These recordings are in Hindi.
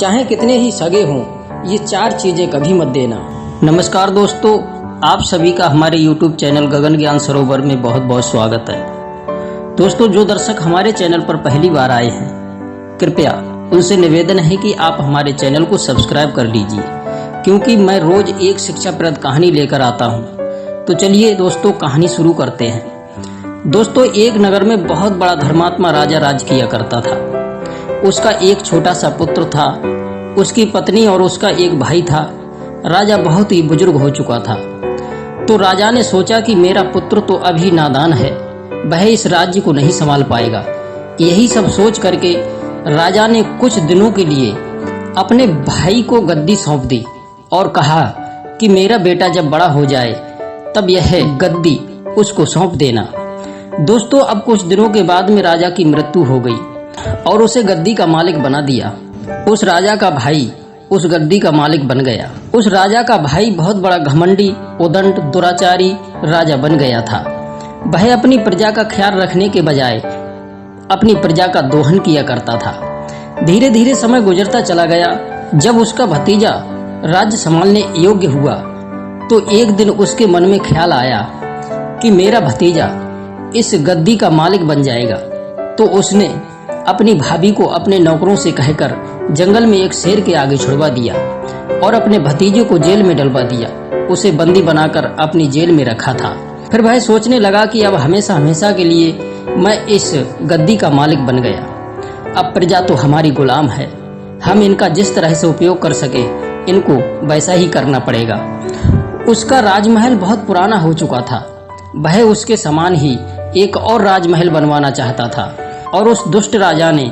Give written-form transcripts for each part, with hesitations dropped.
चाहे कितने ही सगे हों, ये 4 चीजें कभी मत देना। नमस्कार दोस्तों, आप सभी का हमारे YouTube चैनल गगन ज्ञान सरोवर में बहुत बहुत स्वागत है। दोस्तों, जो दर्शक हमारे चैनल पर पहली बार आए हैं, कृपया उनसे निवेदन है कि आप हमारे चैनल को सब्सक्राइब कर लीजिए, क्योंकि मैं रोज एक शिक्षाप्रद कहानी लेकर आता हूँ। तो चलिए दोस्तों, कहानी शुरू करते हैं। दोस्तों, एक नगर में बहुत बड़ा धर्मात्मा राजा राज किया करता था। उसका एक छोटा सा पुत्र था, उसकी पत्नी और उसका एक भाई था। राजा बहुत ही बुजुर्ग हो चुका था। तो राजा ने सोचा कि मेरा पुत्र तो अभी नादान है, वह इस राज्य को नहीं संभाल पाएगा। यही सब सोच करके राजा ने कुछ दिनों के लिए अपने भाई को गद्दी सौंप दी और कहा कि मेरा बेटा जब बड़ा हो जाए तब यह गद्दी उसको सौंप देना। दोस्तों, अब कुछ दिनों के बाद में राजा की मृत्यु हो गई और उसे गद्दी का मालिक बना दिया। उस राजा का भाई उस गद्दी का मालिक बन गया। उस राजा का भाई बहुत बड़ा घमंडी, उदंड, दुराचारी राजा बन गया था। वह अपनी प्रजा का ख्याल रखने के बजाय अपनी प्रजा का दोहन किया करता था। धीरे धीरे समय गुजरता चला गया। जब उसका भतीजा राज्य संभालने योग्य हुआ तो एक दिन उसके मन में ख्याल आया कि मेरा भतीजा इस गद्दी का मालिक बन जाएगा। तो उसने अपनी भाभी को अपने नौकरों से कहकर जंगल में एक शेर के आगे छुड़वा दिया और अपने भतीजे को जेल में डलवा दिया। उसे बंदी बनाकर अपनी जेल में रखा था। फिर वह सोचने लगा कि अब हमेशा हमेशा के लिए मैं इस गद्दी का मालिक बन गया। अब प्रजा तो हमारी गुलाम है, हम इनका जिस तरह से उपयोग कर सके इनको वैसा ही करना पड़ेगा। उसका राजमहल बहुत पुराना हो चुका था। वह उसके समान ही एक और राजमहल बनवाना चाहता था और उस दुष्ट राजा ने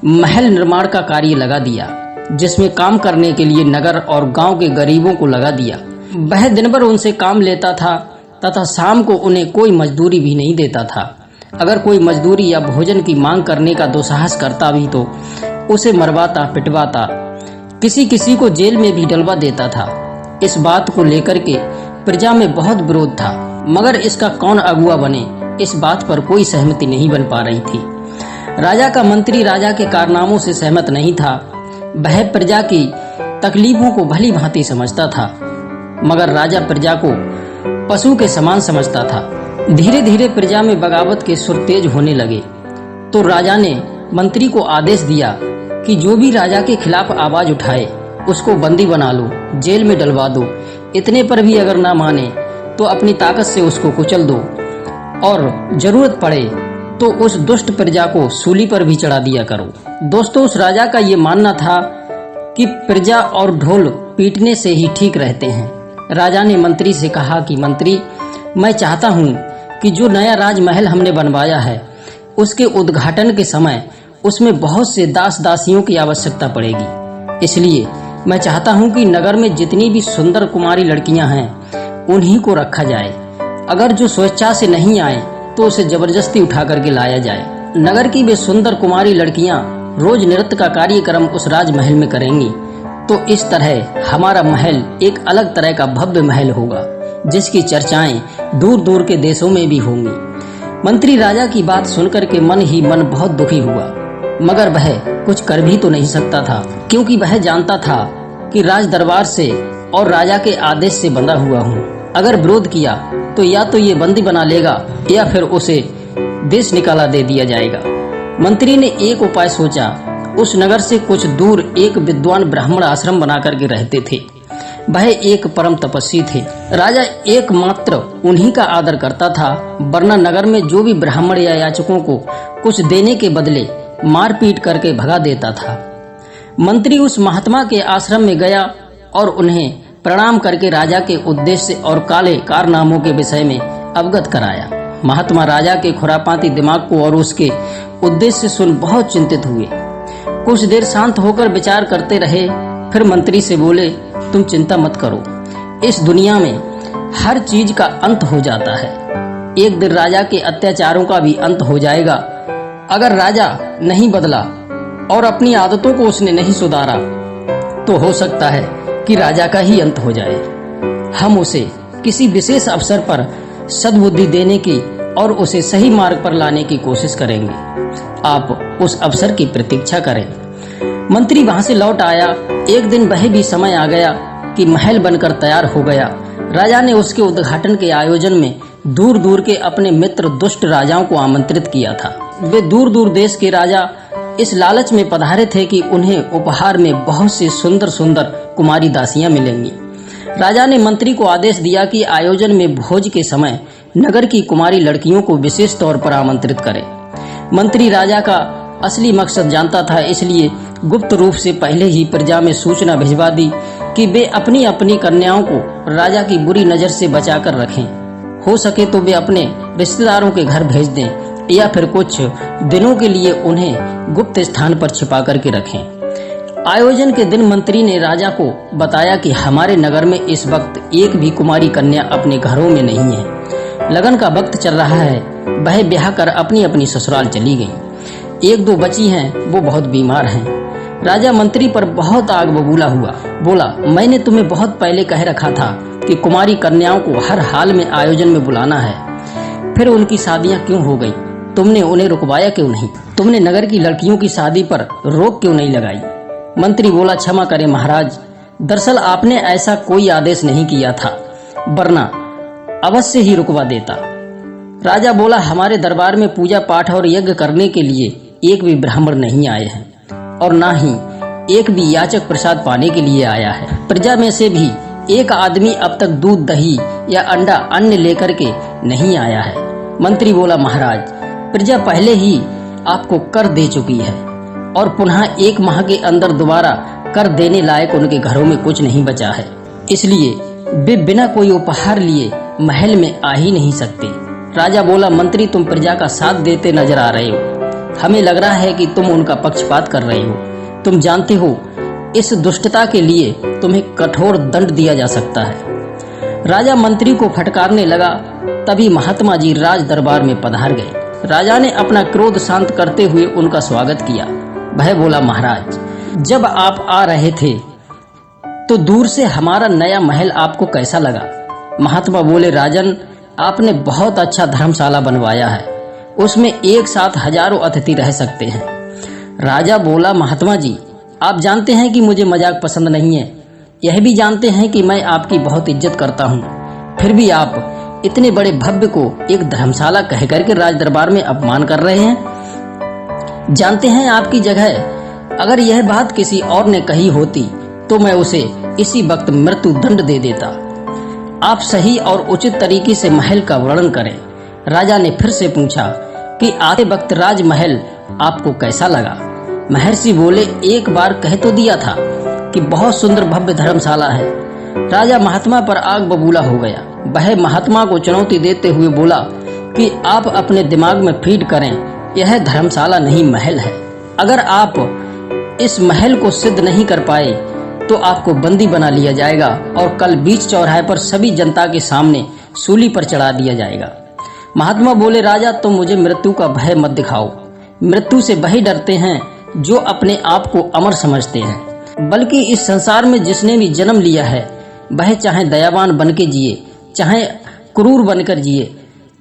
महल निर्माण का कार्य लगा दिया, जिसमें काम करने के लिए नगर और गांव के गरीबों को लगा दिया। वह दिन भर उनसे काम लेता था तथा शाम को उन्हें कोई मजदूरी भी नहीं देता था। अगर कोई मजदूरी या भोजन की मांग करने का दुस्साहस करता भी तो उसे मरवाता, पिटवाता, किसी किसी को जेल में भी डलवा देता था। इस बात को लेकर के प्रजा में बहुत विरोध था, मगर इसका कौन अगुआ बने, इस बात पर कोई सहमति नहीं बन पा रही थी। राजा का मंत्री राजा के कारनामों से सहमत नहीं था। वह प्रजा की तकलीफों को भली भांति समझता था, मगर राजा प्रजा को पशु के समान समझता था। धीरे धीरे प्रजा में बगावत के सुर तेज होने लगे। तो राजा ने मंत्री को आदेश दिया कि जो भी राजा के खिलाफ आवाज उठाए उसको बंदी बना लो, जेल में डलवा दो। इतने पर भी अगर ना माने तो अपनी ताकत से उसको कुचल दो और जरूरत पड़े तो उस दुष्ट प्रजा को सूली पर भी चढ़ा दिया करो। दोस्तों, उस राजा का ये मानना था कि प्रजा और ढोल पीटने से ही ठीक रहते हैं। राजा ने मंत्री से कहा कि मंत्री, मैं चाहता हूँ कि जो नया राजमहल हमने बनवाया है उसके उद्घाटन के समय उसमें बहुत से दास दासियों की आवश्यकता पड़ेगी। इसलिए मैं चाहता हूँ कि नगर में जितनी भी सुंदर कुमारी लड़कियां हैं उन्हीं को रखा जाए। अगर जो स्वेच्छा से नहीं आए तो उसे जबरदस्ती उठा करके लाया जाए। नगर की वे सुंदर कुमारी लड़कियां रोज नृत्य का कार्यक्रम उस राजमहल में करेंगी। तो इस तरह हमारा महल एक अलग तरह का भव्य महल होगा, जिसकी चर्चाएं दूर दूर के देशों में भी होंगी। मंत्री राजा की बात सुनकर के मन ही मन बहुत दुखी हुआ, मगर वह कुछ कर भी तो नहीं सकता था, क्योंकि वह जानता था कि राज दरबार से और राजा के आदेश से बंधा हुआ हूँ। अगर विरोध किया तो या तो ये बंदी बना लेगा या फिर उसे देश निकाला दे दिया जाएगा। मंत्री ने एक उपाय सोचा। उस नगर से कुछ दूर एक विद्वान ब्राह्मण आश्रम बना करके रहते थे। वह एक परम तपस्वी थे। राजा एकमात्र उन्हीं का आदर करता था, वरना नगर में जो भी ब्राह्मण या याचकों को कुछ देने के बदले मारपीट करके भगा देता था। मंत्री उस महात्मा के आश्रम में गया और उन्हें प्रणाम करके राजा के उद्देश्य और काले कारनामों के विषय में अवगत कराया। महात्मा राजा के खुरापाती दिमाग को और उसके उद्देश्य सुन बहुत चिंतित हुए। कुछ देर शांत होकर विचार करते रहे, फिर मंत्री से बोले, तुम चिंता मत करो, इस दुनिया में हर चीज का अंत हो जाता है। एक दिन राजा के अत्याचारों का भी अंत हो जाएगा। अगर राजा नहीं बदला और अपनी आदतों को उसने नहीं सुधारा तो हो सकता है कि राजा का ही अंत हो जाए। हम उसे किसी विशेष अवसर पर सद्बुद्धि देने की और उसे सही मार्ग पर लाने की कोशिश करेंगे। आप उस अवसर की प्रतीक्षा करें। मंत्री वहां से लौट आया। एक दिन वह भी समय आ गया कि महल बनकर तैयार हो गया। राजा ने उसके उद्घाटन के आयोजन में दूर दूर के अपने मित्र दुष्ट राजाओं को आमंत्रित किया था। वे दूर दूर देश के राजा इस लालच में पधारे थे कि उन्हें उपहार में बहुत सी सुंदर सुंदर कुमारी दासियां मिलेंगी। राजा ने मंत्री को आदेश दिया कि आयोजन में भोज के समय नगर की कुमारी लड़कियों को विशेष तौर पर आमंत्रित करे। मंत्री राजा का असली मकसद जानता था, इसलिए गुप्त रूप से पहले ही प्रजा में सूचना भिजवा दी कि वे अपनी अपनी कन्याओं को राजा की बुरी नजर से बचाकर रखें। हो सके तो वे अपने रिश्तेदारों के घर भेज दें या फिर कुछ दिनों के लिए उन्हें गुप्त स्थान पर छिपा करके रखें। आयोजन के दिन मंत्री ने राजा को बताया कि हमारे नगर में इस वक्त एक भी कुमारी कन्या अपने घरों में नहीं है। लगन का वक्त चल रहा है, वह ब्याह कर अपनी अपनी ससुराल चली गई। एक दो बची हैं, वो बहुत बीमार हैं। राजा मंत्री पर बहुत आग बबूला हुआ। बोला, मैंने तुम्हें बहुत पहले कह रखा था कि कुमारी कन्याओं को हर हाल में आयोजन में बुलाना है, फिर उनकी शादियां क्यों हो गई? तुमने उन्हें रुकवाया क्यों नहीं? तुमने नगर की लड़कियों की शादी पर रोक क्यों नहीं लगाई? मंत्री बोला, क्षमा करें महाराज, दरअसल आपने ऐसा कोई आदेश नहीं किया था, वरना अवश्य ही रुकवा देता। राजा बोला, हमारे दरबार में पूजा पाठ और यज्ञ करने के लिए एक भी ब्राह्मण नहीं आए हैं और ना ही एक भी याचक प्रसाद पाने के लिए आया है। प्रजा में से भी एक आदमी अब तक दूध, दही या अंडा अन्न लेकर के नहीं आया है। मंत्री बोला, महाराज, प्रजा पहले ही आपको कर दे चुकी है और पुनः एक माह के अंदर दोबारा कर देने लायक उनके घरों में कुछ नहीं बचा है, इसलिए वे बिना कोई उपहार लिए महल में आ ही नहीं सकते। राजा बोला, मंत्री, तुम प्रजा का साथ देते नजर आ रहे हो। हमें लग रहा है कि तुम उनका पक्षपात कर रहे हो। तुम जानते हो इस दुष्टता के लिए तुम्हें कठोर दंड दिया जा सकता है। राजा मंत्री को फटकारने लगा। तभी महात्मा जी राज दरबार में पधार गए। राजा ने अपना क्रोध शांत करते हुए उनका स्वागत किया। वह बोला, महाराज, जब आप आ रहे थे तो दूर से हमारा नया महल आपको कैसा लगा? महात्मा बोले, राजन, आपने बहुत अच्छा धर्मशाला बनवाया है, उसमें एक साथ हजारों अतिथि रह सकते हैं। राजा बोला, महात्मा जी, आप जानते हैं कि मुझे मजाक पसंद नहीं है, यह भी जानते हैं कि मैं आपकी बहुत इज्जत करता हूँ, फिर भी आप इतने बड़े भव्य को एक धर्मशाला कह करके राज दरबार में अपमान कर रहे हैं। जानते हैं आपकी जगह अगर यह बात किसी और ने कही होती तो मैं उसे इसी वक्त मृत्यु दंड दे देता। आप सही और उचित तरीके से महल का वर्णन करें। राजा ने फिर से पूछा कि आते वक्त राजमहल आपको कैसा लगा? महर्षि बोले, एक बार कह तो दिया था कि बहुत सुंदर भव्य धर्मशाला है। राजा महात्मा पर आग बबूला हो गया। वह महात्मा को चुनौती देते हुए बोला कि आप अपने दिमाग में फीड करें, यह धर्मशाला नहीं महल है। अगर आप इस महल को सिद्ध नहीं कर पाए तो आपको बंदी बना लिया जाएगा और कल बीच चौराहे पर सभी जनता के सामने सूली पर चढ़ा दिया जाएगा। महात्मा बोले, राजा, तुम मुझे मृत्यु का भय मत दिखाओ। मृत्यु से वही डरते हैं जो अपने आप को अमर समझते हैं। बल्कि इस संसार में जिसने भी जन्म लिया है वह चाहे दयावान बनकर जिए, चाहे क्रूर बनकर जिए,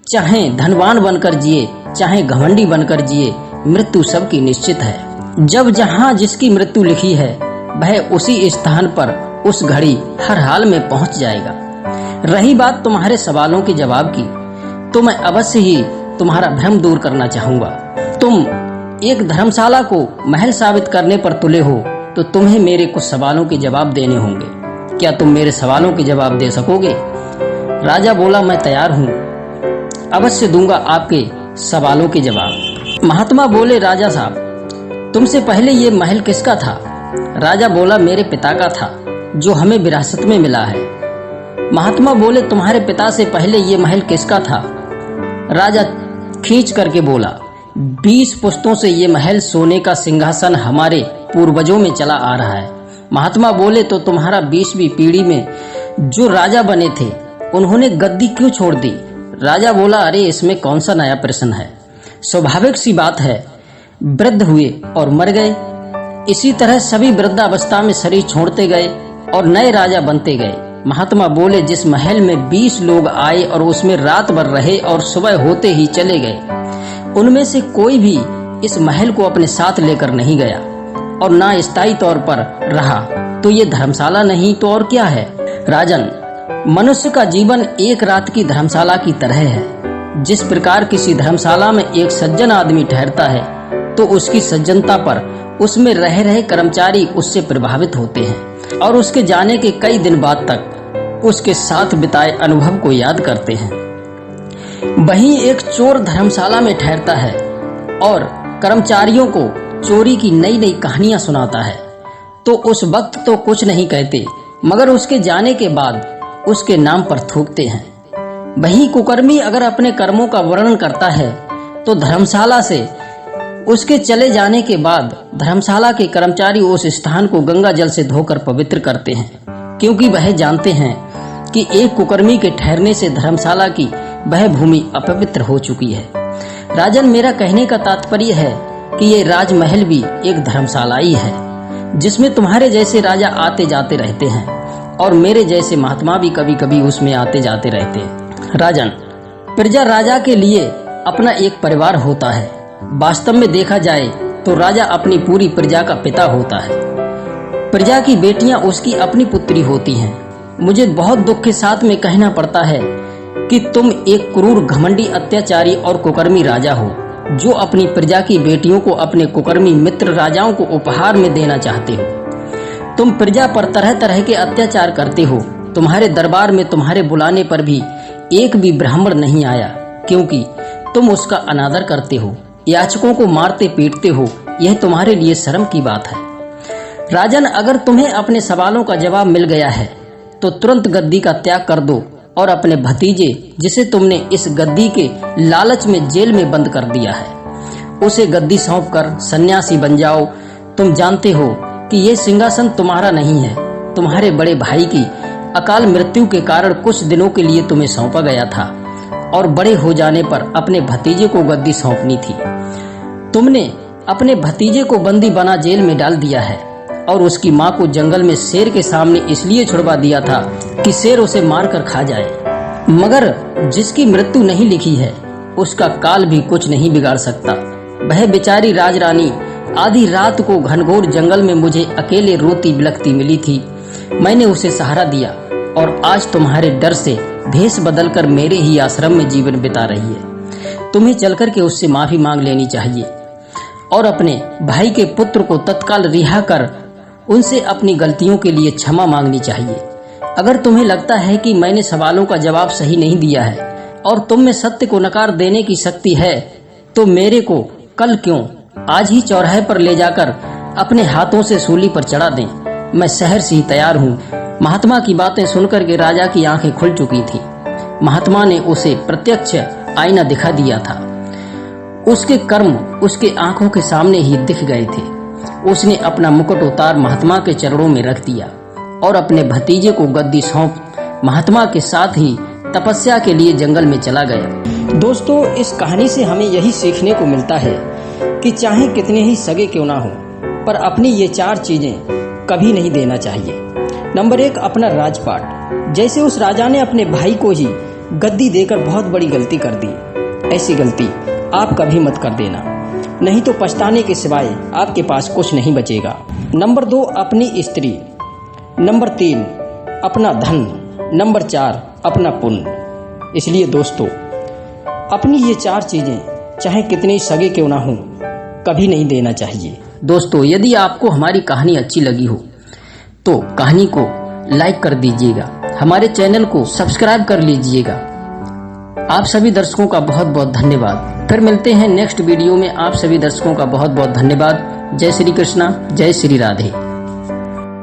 चाहे धनवान बनकर जिए, चाहे घमंडी बनकर जिए, मृत्यु सबकी निश्चित है। जब जहाँ जिसकी मृत्यु लिखी है वह उसी स्थान पर उस घड़ी हर हाल में पहुंच जाएगा। रही बात तुम्हारे सवालों के जवाब की, तो मैं अवश्य ही तुम्हारा भ्रम दूर करना चाहूंगा। तुम एक धर्मशाला को महल साबित करने पर तुले हो तो तुम्हें मेरे कुछ सवालों के जवाब देने होंगे। क्या तुम मेरे सवालों के जवाब दे सकोगे? राजा बोला, मैं तैयार हूँ, अवश्य दूंगा आपके सवालों के जवाब। महात्मा बोले, राजा साहब, तुमसे पहले ये महल किसका था? राजा बोला, मेरे पिता का था, जो हमें विरासत में मिला है। महात्मा बोले, तुम्हारे पिता से पहले ये महल किसका था? राजा खींच करके बोला, 20 पुश्तों से ये महल सोने का सिंहासन हमारे पूर्वजों में चला आ रहा है। महात्मा बोले, तो तुम्हारा 20वीं पीढ़ी में जो राजा बने थे उन्होंने गद्दी क्यों छोड़ दी? राजा बोला, अरे इसमें कौन सा नया प्रश्न है, स्वाभाविक सी बात है, वृद्ध हुए और मर गए। इसी तरह सभी वृद्धावस्था में शरीर छोड़ते गए और नए राजा बनते गए। महात्मा बोले, जिस महल में 20 लोग आए और उसमें रात भर रहे और सुबह होते ही चले गए, उनमें से कोई भी इस महल को अपने साथ लेकर नहीं गया और ना स्थायी तौर पर रहा तो ये धर्मशाला नहीं तो और क्या है। राजन, मनुष्य का जीवन एक रात की धर्मशाला की तरह है। जिस प्रकार किसी धर्मशाला में एक सज्जन आदमी ठहरता है तो उसकी सज्जनता पर उसमें रह रहे कर्मचारी उससे प्रभावित होते हैं और उसके जाने के कई दिन बाद तक उसके साथ बिताए अनुभव को याद करते हैं। वहीं एक चोर धर्मशाला में ठहरता है और कर्मचारियों को चोरी की नई नई कहानियां सुनाता है तो उस वक्त तो कुछ नहीं कहते, मगर उसके जाने के बाद उसके नाम पर थूकते हैं। वहीं कुकर्मी अगर अपने कर्मों का वर्णन करता है तो धर्मशाला से उसके चले जाने के बाद धर्मशाला के कर्मचारी उस स्थान को गंगा जल से धोकर पवित्र करते हैं, क्योंकि वह जानते हैं कि एक कुकर्मी के ठहरने से धर्मशाला की वह भूमि अपवित्र हो चुकी है। राजन, मेरा कहने का तात्पर्य है कि ये राजमहल भी एक धर्मशाला ही है, जिसमें तुम्हारे जैसे राजा आते जाते रहते हैं और मेरे जैसे महात्मा भी कभी कभी उसमें आते जाते रहते हैं। राजन, प्रजा राजा के लिए अपना एक परिवार होता है। वास्तव में देखा जाए तो राजा अपनी पूरी प्रजा का पिता होता है। प्रजा की बेटियां उसकी अपनी पुत्री होती हैं। मुझे बहुत दुख के साथ में कहना पड़ता है कि तुम एक क्रूर, घमंडी, अत्याचारी और कुकर्मी राजा हो, जो अपनी प्रजा की बेटियों को अपने कुकर्मी मित्र राजाओं को उपहार में देना चाहते हो। तुम प्रजा पर तरह तरह के अत्याचार करते हो। तुम्हारे दरबार में तुम्हारे बुलाने पर भी एक भी ब्राह्मण नहीं आया, क्योंकि तुम उसका अनादर करते हो, याचकों को मारते पीटते हो। यह तुम्हारे लिए शर्म की बात है। राजन, अगर तुम्हें अपने सवालों का जवाब मिल गया है तो तुरंत गद्दी का त्याग कर दो और अपने भतीजे, जिसे तुमने इस गद्दी के लालच में जेल में बंद कर दिया है, उसे गद्दी सौंपकर सन्यासी बन जाओ। तुम जानते हो कि यह सिंहासन तुम्हारा नहीं है, तुम्हारे बड़े भाई की अकाल मृत्यु के कारण कुछ दिनों के लिए तुम्हें सौंपा गया था और बड़े हो जाने पर अपने भतीजे को गद्दी सौंपनी थी। तुमने अपने भतीजे को बंदी बना जेल में डाल दिया है और उसकी माँ को जंगल में शेर के सामने इसलिए छुड़वा दिया था कि शेर उसे मारकर खा जाए। मगर जिसकी मृत्यु नहीं लिखी है उसका काल भी कुछ नहीं बिगाड़ सकता। वह बेचारी राजरानी आधी रात को घनघोर जंगल में मुझे अकेले रोती बिलखती मिली थी। मैंने उसे सहारा दिया और आज तुम्हारे डर से भेष बदलकर मेरे ही आश्रम में जीवन बिता रही है। तुम्हें चलकर के उससे माफी मांग लेनी चाहिए और अपने भाई के पुत्र को तत्काल रिहा कर उनसे अपनी गलतियों के लिए क्षमा मांगनी चाहिए। अगर तुम्हें लगता है कि मैंने सवालों का जवाब सही नहीं दिया है और तुम में सत्य को नकार देने की शक्ति है तो मेरे को कल क्यों, आज ही चौराहे पर ले जाकर अपने हाथों से सूली पर चढ़ा दें। मैं शहर से ही तैयार हूँ। महात्मा की बातें सुनकर के राजा की आंखें खुल चुकी थी। महात्मा ने उसे प्रत्यक्ष आईना दिखा दिया था। उसके कर्म उसके आंखों के सामने ही दिख गए थे। उसने अपना मुकुट उतार महात्मा के चरणों में रख दिया और अपने भतीजे को गद्दी सौंप महात्मा के साथ ही तपस्या के लिए जंगल में चला गया। दोस्तों, इस कहानी से हमें यही सीखने को मिलता है कि चाहे कितने ही सगे क्यों ना हो, पर अपनी ये 4 चीजें कभी नहीं देना चाहिए। नंबर 1, अपना राजपाट। जैसे उस राजा ने अपने भाई को ही गद्दी देकर बहुत बड़ी गलती कर दी, ऐसी गलती आप कभी मत कर देना, नहीं तो पछताने के सिवाय आपके पास कुछ नहीं बचेगा। नंबर 2, अपनी स्त्री। नंबर 3, अपना धन। नंबर 4, अपना पुण्य। इसलिए दोस्तों, अपनी ये 4 चीजें चाहे कितने सगे क्यों ना हो, कभी नहीं देना चाहिए। दोस्तों, यदि आपको हमारी कहानी अच्छी लगी हो तो कहानी को लाइक कर दीजिएगा, हमारे चैनल को सब्सक्राइब कर लीजिएगा। आप सभी दर्शकों का बहुत बहुत धन्यवाद। फिर मिलते हैं नेक्स्ट वीडियो में। आप सभी दर्शकों का बहुत बहुत धन्यवाद। जय श्री कृष्णा, जय श्री राधे।